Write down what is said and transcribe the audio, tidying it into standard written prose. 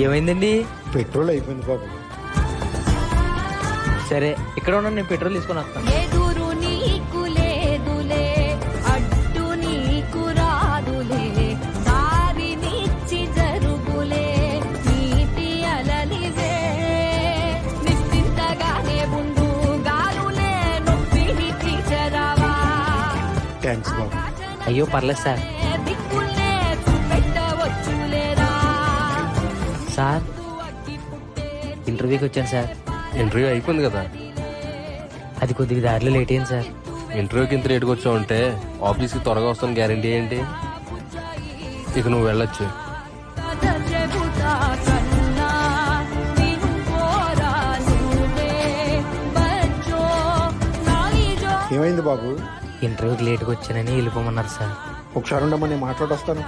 ఏమైందండి? పెట్రోల్ అయిపోయింది బాబు. సరే ఇక్కడ ఉన్నా, నేను పెట్రోల్ తీసుకొని వస్తాను. ఎదురు నీకు లేదులే, అడ్డు నీకు రాదులే, దారినిచ్చి జరుగులే, నీటి అలలివే, నిశ్చింతగానే ఉండు, గాలులే నొప్పిని తీర్చరావా. థ్యాంక్స్ బాబు. అయ్యో పర్లేదు సార్. దిక్కులే చూపెట్టవచ్చులేరా. సార్ ఇంటర్వ్యూకి వచ్చాను సార్. ఇంటర్వ్యూ అయిపోయింది కదా. అది కొద్దిగా దారిలో లేట్ అయింది సార్. ఇంటర్వ్యూకి ఇంత లేట్గా వచ్చావు అంటే ఆఫీస్కి త్వరగా వస్తాను గ్యారంటీ ఏంటి? ఇక నువ్వు వెళ్ళొచ్చు. చెబుతా కన్నా వినుకోరా నువ్వే, బజ్జో నాలిజో. ఏమైంది బాబు? ఇంటర్వ్యూకి లేట్గా వచ్చానని వెళ్ళిపోమన్నారు సార్. ఒకసారి ఉండమని మాట్లాడొస్తాను.